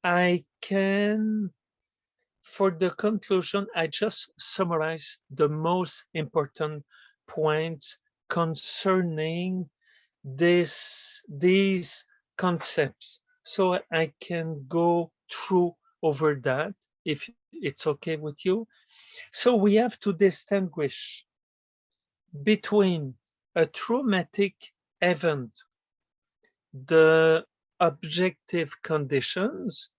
I can, for the conclusion, I just summarize the most important points concerning these concepts. So I can go through over that if it's okay with you. So we have to distinguish between a traumatic event, the objective conditions,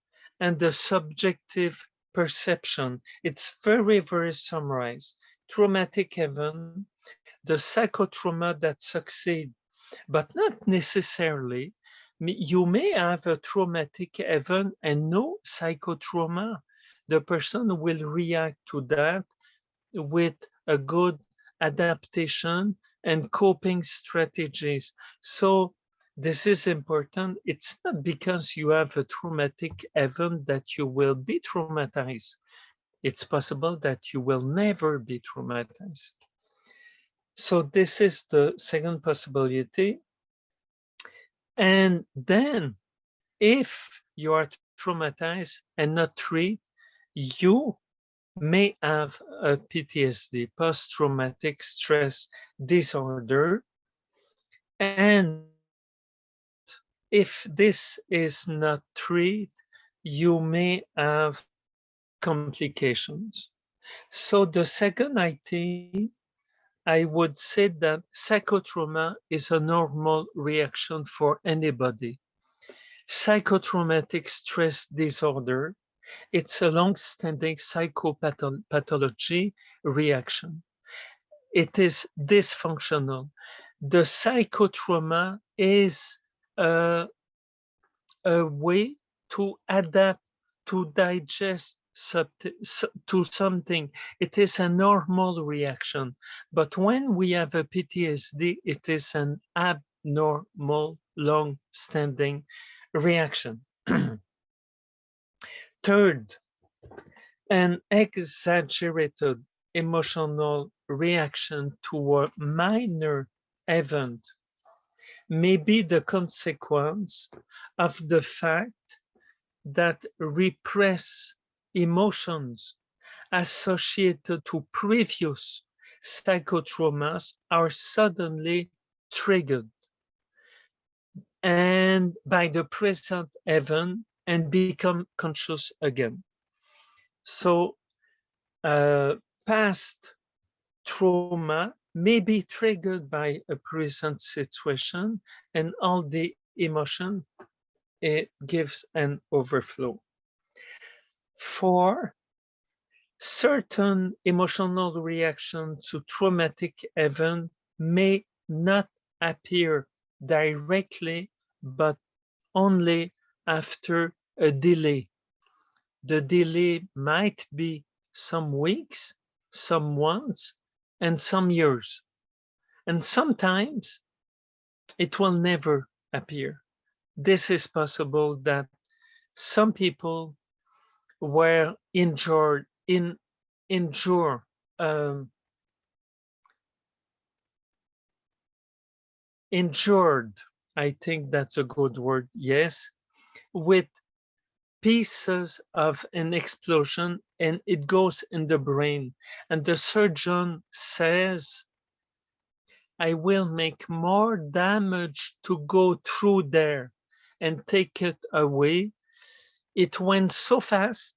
and the subjective perception. It's very, very summarized. Traumatic event, the psychotrauma that succeed, but not necessarily. You may have a traumatic event and no psychotrauma. The person will react to that with a good adaptation and coping strategies. So this is important. It's not because you have a traumatic event that you will be traumatized. It's possible that you will never be traumatized. So this is the second possibility. And then if you are traumatized and not treated, you may have a PTSD, post-traumatic stress disorder. And if this is not treated, you may have complications. So the second idea, I would say that psychotrauma is a normal reaction for anybody. Psychotraumatic stress disorder, it's a long-standing psychopathology reaction. It is dysfunctional. The psychotrauma is a, a way to adapt, to digest to something. It is a normal reaction. But when we have a PTSD, it is an abnormal, long-standing reaction. Third, an exaggerated emotional reaction to a minor event may be the consequence of the fact that repressed emotions associated to previous psychotraumas are suddenly triggered and by the present event and become conscious again. So past trauma may be triggered by a present situation, and all the emotion, it gives an overflow. For certain emotional reaction to traumatic event may not appear directly, but only after a delay. The delay might be some weeks, some months, and some years. And sometimes it will never appear. This is possible that some people were injured um, injured, I think that's a good word, yes, with pieces of an explosion and it goes in the brain. And the surgeon says, I will make more damage to go through there and take it away. It went so fast,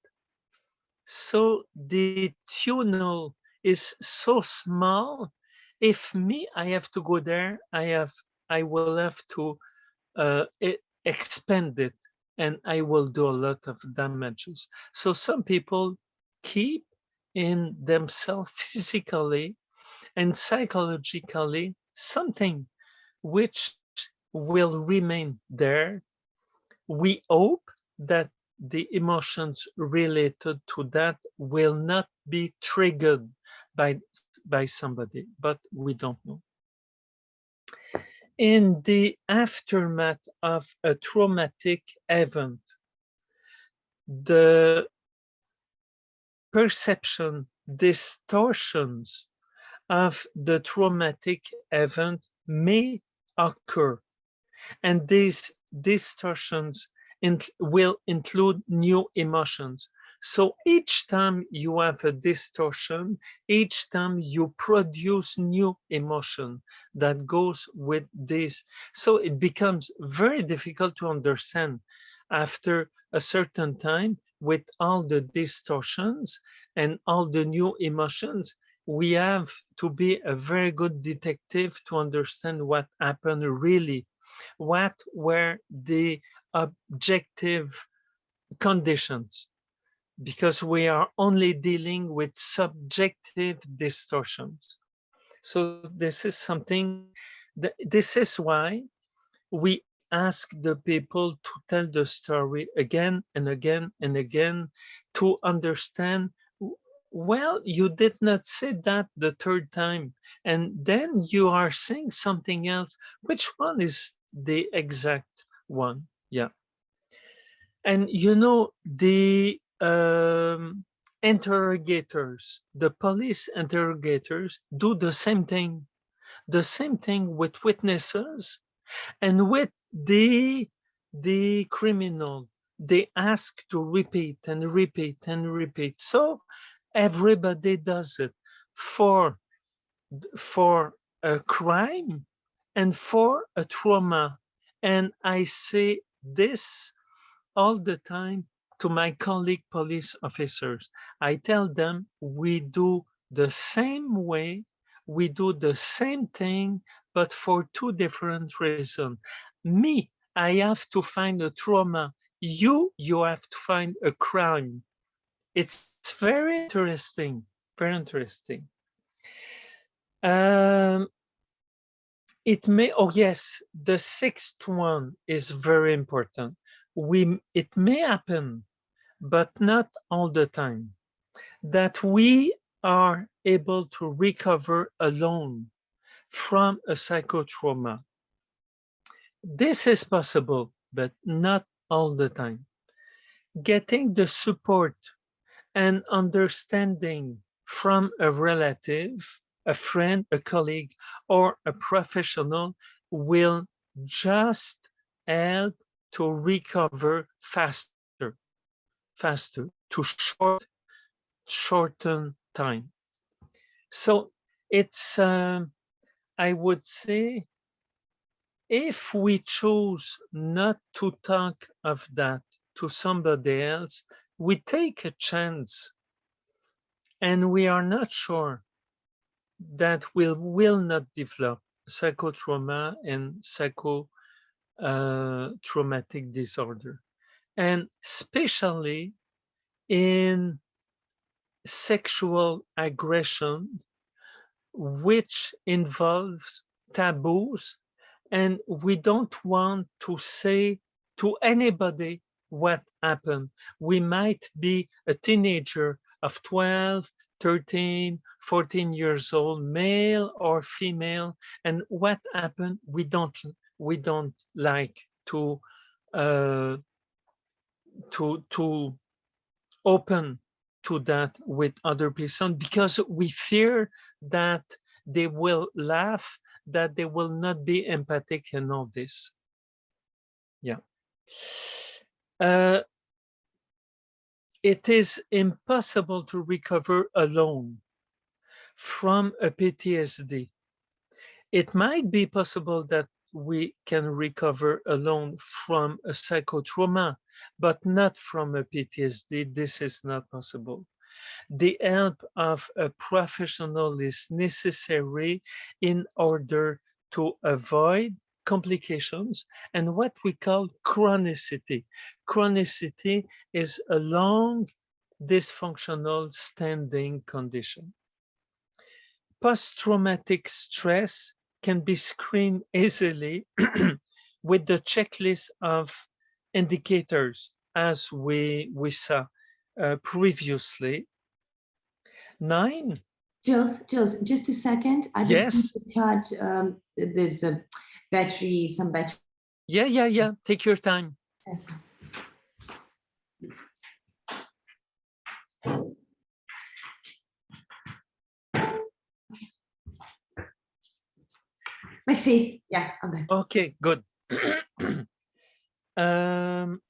so the tunnel is so small. If me, I have to go there, I will have to expand it and I will do a lot of damages. So some people keep in themselves physically and psychologically something which will remain there. We hope that the emotions related to that will not be triggered by somebody, but we don't know. In the aftermath of a traumatic event, the perception distortions of the traumatic event may occur, and these distortions will include new emotions. So each time you have a distortion, each time you produce new emotion that goes with this. So it becomes very difficult to understand after a certain time with all the distortions and all the new emotions. We have to be a very good detective to understand what happened really, what were the objective conditions, because we are only dealing with subjective distortions. So this is something that, this is why we ask the people to tell the story again and again and again to understand, well, you did not say that the third time, and then you are saying something else. Which one is the exact one? Yeah. And you know, the interrogators, the police interrogators do the same thing with witnesses and with the criminal. They ask to repeat and repeat and repeat. So everybody does it for for a crime and for a trauma. And I say this all the time to my colleague police officers. I tell them we do the same way, we do the same thing, but for two different reasons. Me, I have to find a trauma. You have to find a crime. It's very interesting, very interesting. Um, it may, oh yes, the sixth one is very important. It may happen, but not all the time, that we are able to recover alone from a psychotrauma. This is possible, but not all the time. Getting the support and understanding from a relative, a friend, a colleague, or a professional will just help to recover faster, to shorten time. So it's, I would say, if we choose not to talk of that to somebody else, we take a chance and we are not sure that we will not develop psychotrauma and traumatic disorder. And especially in sexual aggression, which involves taboos, and we don't want to say to anybody what happened. We might be a teenager of 12, 13, 14 years old, male or female, and what happened, we don't like uh, to open to that with other people, because we fear that they will laugh, that they will not be empathic and all this. Yeah. Uh, it is impossible to recover alone from a PTSD. It might be possible that we can recover alone from a psychotrauma, but not from a PTSD. This is not possible. The help of a professional is necessary in order to avoid complications and what we call chronicity. Chronicity is a long dysfunctional standing condition. Post-traumatic stress can be screened easily with the checklist of indicators as we saw previously. 9. Jules, just a second. I just need Yes. to charge. There's a battery, some battery. Yeah. Take your time. Let's see. Yeah, I'm back. Okay, good. um,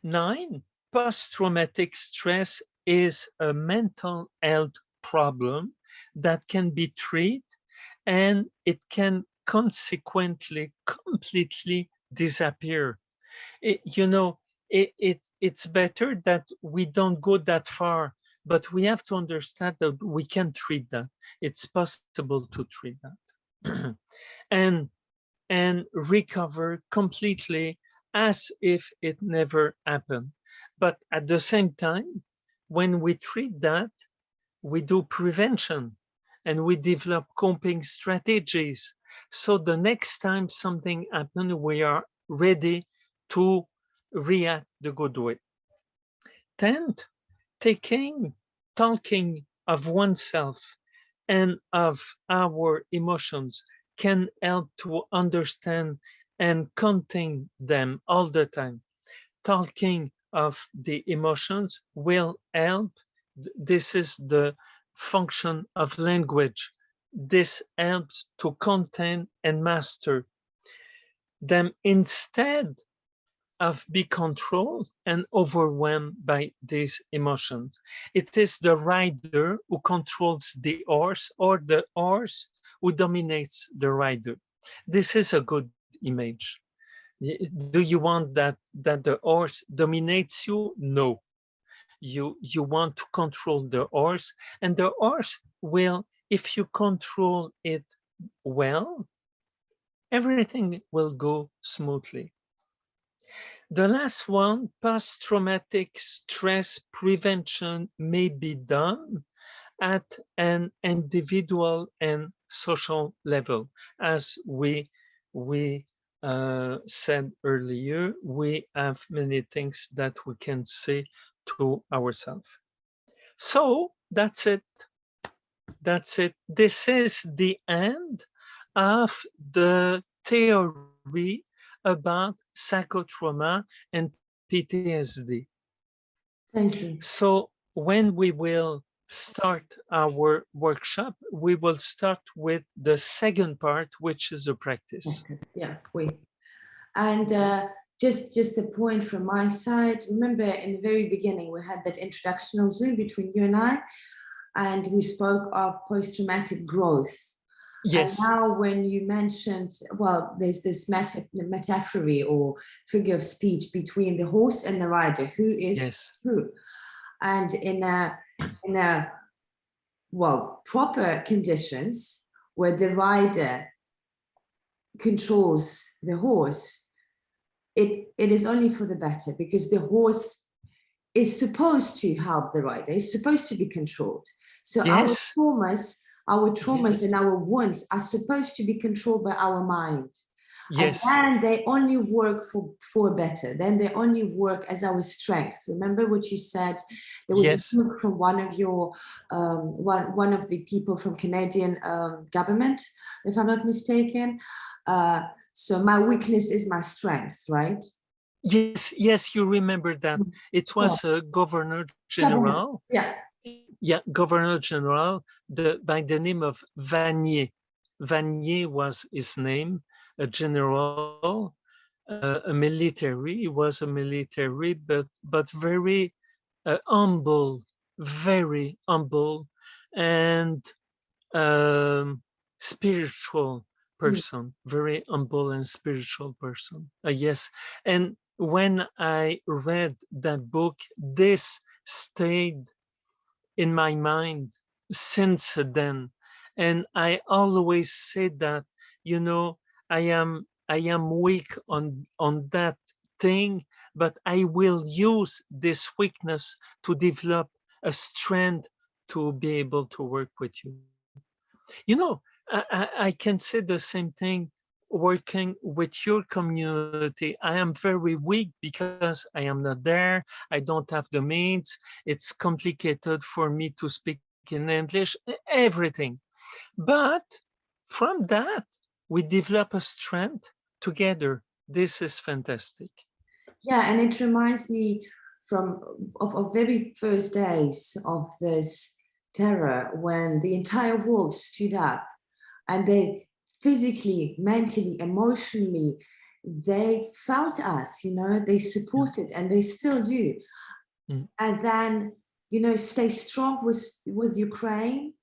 9, post-traumatic stress is a mental health problem that can be treated, and it can consequently completely disappear. It's better that we don't go that far, but we have to understand that we can treat that. It's possible to treat that. and and recover completely as if it never happened. But at the same time, when we treat that, we do prevention and we develop coping strategies. So the next time something happens, we are ready to react the good way. 10th, talking of oneself and of our emotions can help to understand and contain them all the time. Talking of the emotions will help. This is the function of language. This helps to contain and master them instead of be controlled and overwhelmed by these emotions. It is the rider who controls the horse or the horse who dominates the rider. This is a good image. Do you want that the horse dominates you? No. You want to control the horse, and the horse will, if you control it well, everything will go smoothly. The last one, post-traumatic stress prevention may be done at an individual and social level. As we said earlier, we have many things that we can say to ourselves. So that's it. That's it. This is the end of the theory about psychotrauma and PTSD. Thank you. So when we will start our workshop, we will start with the second part, which is the practice. Yeah, and just a point from my side. Remember, in the very beginning, we had that introductional Zoom between you and I, and we spoke of post-traumatic growth. And Yes, now when you mentioned, well, there's this metaphor or figure of speech between the horse and the rider, who is yes, who. And in a well, proper conditions where the rider controls the horse, it is only for the better, because the horse is supposed to help the rider, is supposed to be controlled. So yes, our traumas yes, and our wounds are supposed to be controlled by our mind. And yes, then they only work for better. Then they only work as our strength. Remember what you said? There was a yes, book from one of your, one of the people from Canadian government, if I'm not mistaken. So my weakness is my strength, right? yes, yes, you remember that. It Sure. was a governor Government. general. Yeah. Yeah, governor general, by the name of Vanier. Vanier was his name, a general, a military. He was a military, but very humble, very humble, and spiritual Mm. person, very humble and spiritual person. Yes, and when I read that book, this stayed in my mind since then, and I always say that, you know, I am weak on that thing, but I will use this weakness to develop a strength to be able to work with you. You know, I can say the same thing working with your community. I am very weak because I am not there. I don't have the means. It's complicated for me to speak in English, everything. But from that, we develop a strength together. This is fantastic. Yeah, and it reminds me of very first days of this terror, when the entire world stood up and they physically, mentally, emotionally they felt us, you know, they supported, and they still do. And then, you know, stay strong with Ukraine.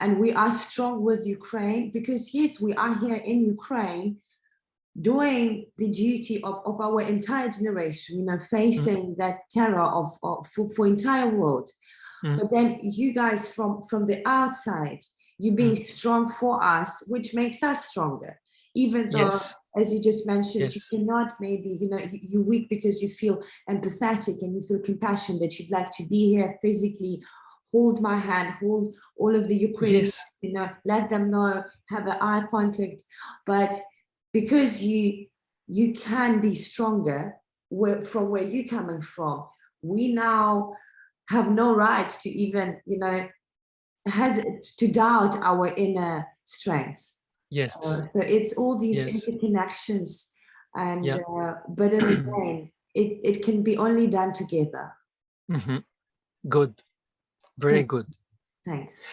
And we are strong with Ukraine because, yes, we are here in Ukraine doing the duty of our entire generation, you know, facing that terror for entire world. But then you guys from the outside, you being strong for us, which makes us stronger. Even though, Yes. as you just mentioned, Yes. you cannot maybe, you know, you're weak because you feel empathetic and you feel compassion, that you'd like to be here physically, hold my hand, hold all of the Ukrainians, Yes. you know, let them know, have an eye contact. But because you can be stronger from where you're coming from, we now have no right to even, you know, to doubt our inner strength. Yes. So it's all these Yes. interconnections, and Yeah. but then again, it can be only done together. Good. Very good. Thanks.